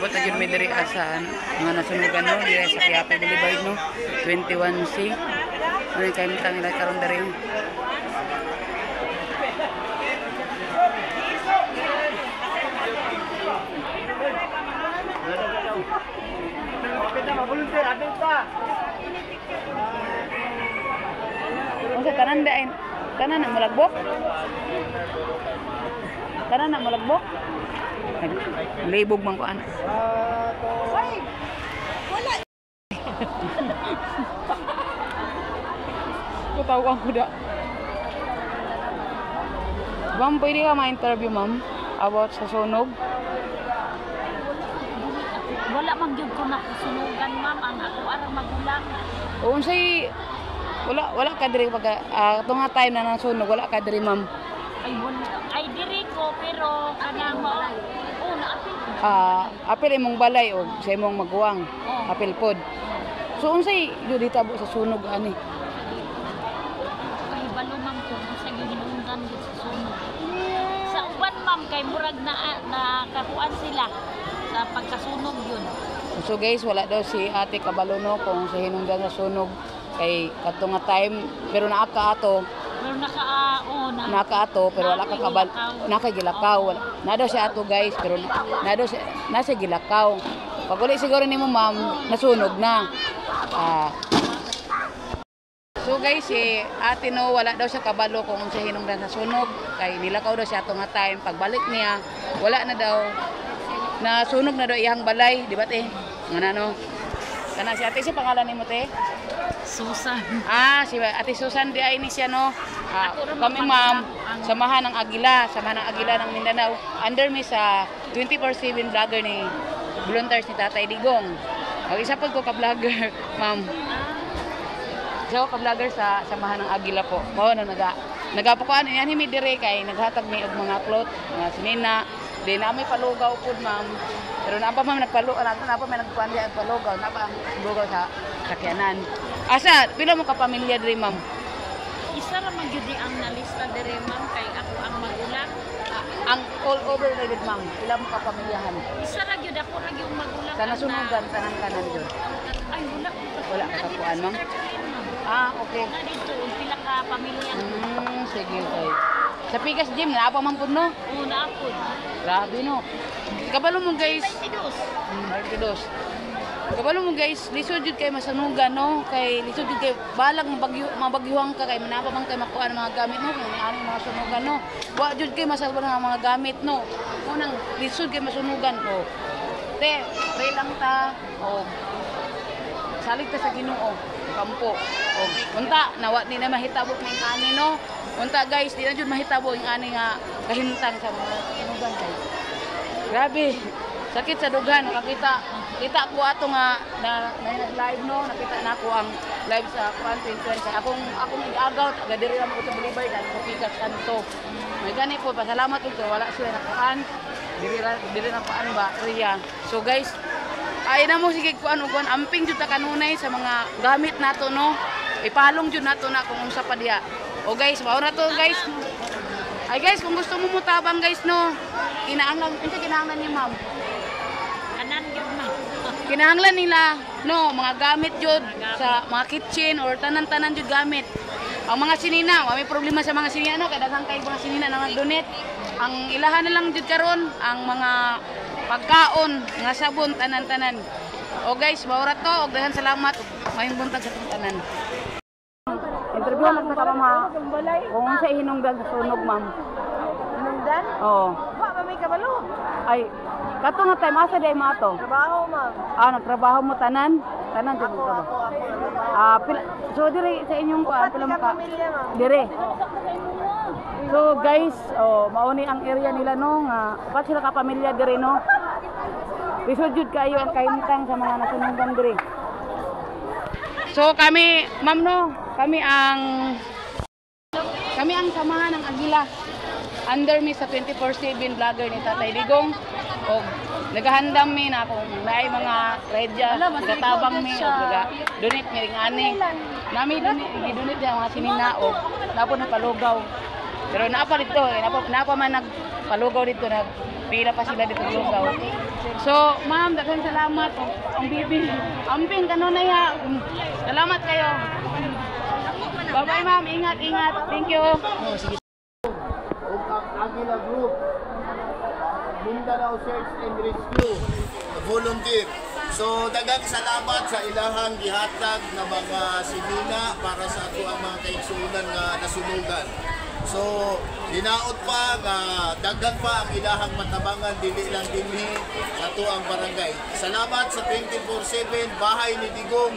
Abot na yun may diri asan. Mga nasunugan no, diri sa Quiapo Boulevard no. 21C. Ano yung kaimutang nila karon diri. Unsa tanan dain? Tanan na malagbok? Tanan na malagbok? Libog man ko ana. Ay! Wala! Kutawang ko da. Ma'am, pwede ka ma-interview, ma'am? About sa sunog? Wala man gyud ko nakasunugan, ma'am. Ang ako ara magulang. Unsay wala ka diri pag tunga time na nang sunog, wala ka diri, ma'am. Ay, wala. Ay, diri ko, pero kanang naapil. Apil imong balay o sa imong maguwang. Oh. Apil pod. So unsay jud ditabo sa sunog ani? Ay, balo ma'am ko sa gihinungdan gid sa sunog. Sa uban, ma'am, kay murag nakakuan sila sa pagkasunog yun. So guys, wala daw si Ate Kabalo no kung sa hinungdan sa sunog kay katunga time pero naaka ato. Pero Nakaato pero wala ka kabal nakagilakaw. Na daw siya ato guys pero na daw siya nasa gilakaw. Pag uli siguro nimo ma'am nasunog na. So guys, si Ate no wala daw siya kabalo kung sa hinungdan sa sunog kay nilakaw daw siya ato nga time. Pagbalik niya wala na daw na sunog na daw iyang balay, di ba te? Ngana no. Kana si Ate si pangalan nimo te? Susan. Si Ate Susan di ay ni siya no. Kami ma'am, samahan ng Agila ng Mindanao. Under me sa 24/7 vlogger ni volunteers ni Tatay Digong. Isa po ko ka-vlogger, ma'am. Isa ko ka-vlogger sa samahan ng Agila po. Mao na nagapakuan yan himi dire kay naghatag mi og mga cloth, mga sinina. Di na may palugaw pud ma'am. Pero napa man nagpalugaw, napa may nagkuan diha palugaw, napa lugaw sa sakyanan. Asa, pila mo ka pamilya diri ma'am? Isa ra man gyud ang nalista dire, ma'am, kay ako ang magulang. Ang all over na dito ma'am, pila mo ka pamilyahan? Isa ra gyud ako ra gyud magulang. Sa nasunugan tanan kanan gyud. Ay wala. Wala ka kapuan ma'am? Okay. Na dito pila ka pamilya. Sige kay. Sa Pikas Gym na apa man pud no? Oo, naapod. Grabe no. Kabalo mo guys. 22. Kabalo mo guys, lisod jud kay masanugan no, kay lisod jud kay balag mabagyuhan ka kay manapa man kay makuha mga gamit no, kung ani mga sunugan no. Wa jud kay masalba ng mga gamit no. Unang lisod kay masunugan ko. Te, pray lang ta. Salig ta sa Ginoo, kampo. Unta nawa ni na mahitabo ning ani no. Unta guys, di na jud mahitabo ing ani nga kahintang sa mga sunugan guys. Grabe. Sakit sa dugan, kita ko ato nga na live no, nakita na ako ang live sa content kay akong igagaw taga diri lang ko sa Boulevard dan sa Pikas kanto. May gani po pasalamat ug wala sila nakuan. Diri na kuan ba area. So guys, ay na mo sige kuan ug amping jud ta kanunay sa mga gamit nato no. Ipalong jud nato na kung unsa pa diha. O guys, mao na to guys. Ay guys, kung gusto mo mutabang guys no, kinahanglan niyo ma'am. Kinahanglan nila no mga gamit jud sa mga kitchen or tanan-tanan jud gamit. Ang mga sinina, may problema sa mga sinina no, kay daghang kay mga sinina na nag-donate. Ang ilahan na lang jud karon ang mga pagkaon, nga sabon tanan-tanan. O guys, maura to og daghang salamat mayong buntag sa tanan. Interview na sa mga kung sa hinungdan sa sunog ma'am. Hinungdan? Oo. Wa ba may kabalo? Ay, kato nga time asa day mo ato? Trabaho, ma'am. Nagtrabaho mo tanan? Tanan jud mo. So dire sa inyong pila mo ka? Dire. So guys, mao ni ang area nila no nga upat sila ka pamilya dire no. Lisod jud kayo ang kahimtang sa mga nasunugan dire. So kami, ma'am no, kami ang samahan ng Agila. Under me sa 24/7 vlogger ni Tatay Digong. O nagahandam mi na kung naay mga redya, nagatabang mi o donate mi ring ani. Nami donate ang mga sinina o napo na palugaw. Pero napa dito, napa man nagpalugaw dito, nagpila pa sila dito lugaw. So, ma'am, daghang salamat. Ang bibi. Amping kanon na ya. Salamat kayo. Bye-bye, ma'am. Ingat, ingat. Thank you. ug ang Agila Group, Mindanao Search and Rescue volunteer. So daghang salamat sa ilahang gihatag na mga simina para sa ato ang mga kaigsuonan nga nasunugan. So hinaot pa nga dagdag pa ang ilahang matabangan dili lang dinhi sa ato ang barangay. Salamat sa 24/7 Bahay ni Digong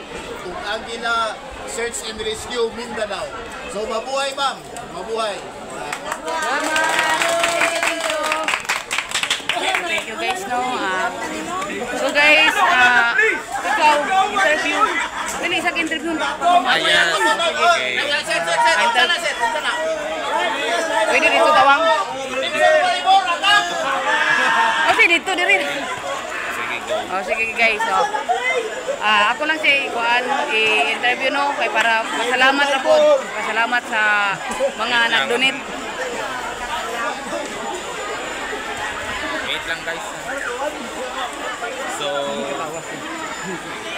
ug Agila Search and Rescue Mindanao. So mabuhay ma'am, mabuhay. Thank you guys, no. So guys, ikaw, interview. Dili, isang interview na. Ayan. Okay. Pwede dito tawang? O, sige, dito, diri. Sige, go. O, sige guys, so. Ako lang si Kuan, i-interview no, kay para pasalamat na po. Pasalamat sa mga nag-donate. Wait lang guys. So,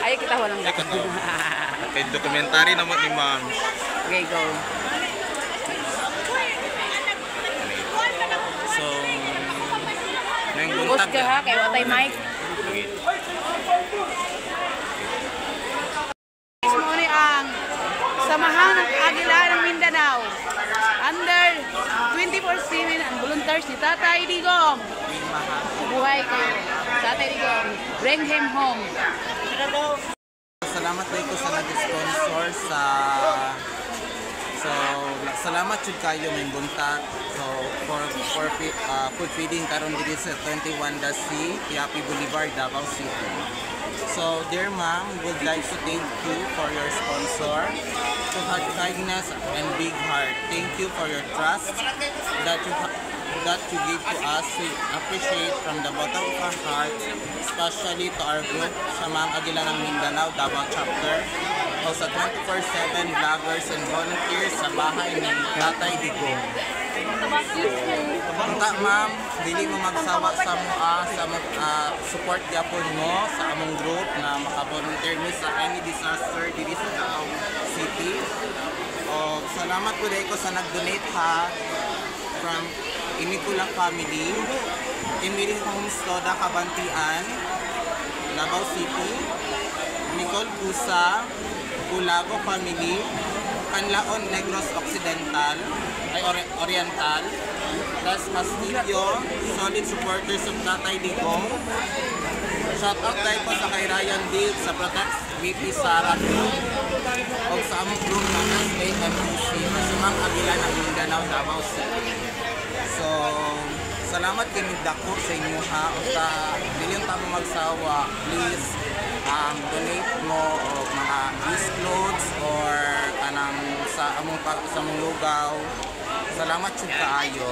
Ay, kita walang ito to. Okay, dokumentary naman ni ma'am. Okay, go. So, nang Post buntag ka ha, kay watay mic. Okay. Mismo ni ang Samahan ng Agila ng Mindanao. Under 24/7 ang volunteers ni Tatay Digong. Buhay kayo. Tatay Digong, bring him home. Salamat tayo ko sa nag-sponsor sa salamat jud kayo may buntag for food feeding karon diri sa 21-C Quiapo Boulevard, Davao City. So dear ma'am, would like to thank you for your sponsor, to have kindness and big heart. Thank you for your trust that you give to us. We appreciate from the bottom of our heart, especially to our group sa Ma'am Agila ng Mindanao, Davao Chapter, o sa 24/7 vloggers and volunteers sa bahay ni Tatay Digong. Unta ma'am, dili mo magsawa sa support gyapon mo sa among group na maka-volunteer ni sa any disaster diri sa Davao City. O salamat po dahil ko sa nag-donate ha from Inikulang family, Emiling Homes Toda Kabantian, Davao City, Nicole Pusa, Bulago family, Canlaon Negros Occidental, Oriental, Las Castillo, solid supporters of Tatay Digong. Shoutout tayo po sa kay Ryan Dave sa Protect VP Sara o sa among group ng SAMPC sa Ma'am Agila ng Mindanao, Davao City. So, salamat kay Dako sa inyo ha. O sa bilyon tamo magsawa, please donate mo o mga used clothes or kanang sa among lugaw. Salamat jud kaayo.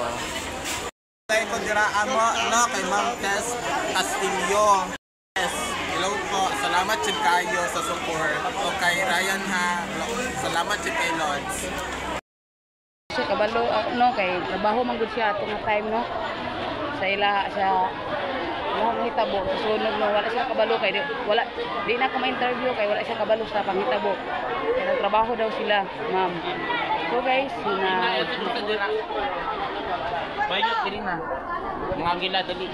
Tayo ko dira amo no kay Ma'am Tess Castillo. Yes, hello po. Salamat jud kaayo sa support. O kay Ryan ha. Salamat jud kay Lords. Siya kabalo no kay trabaho man gud siya atong time no. Sa ila sa hitabo sa sunod no wala siya kabalo kay di na ko ma-interview kay wala siya kabalo sa panghitabo. Kaya nagtrabaho daw sila, ma'am. So guys, Bayot diri na. Mga Agila dali.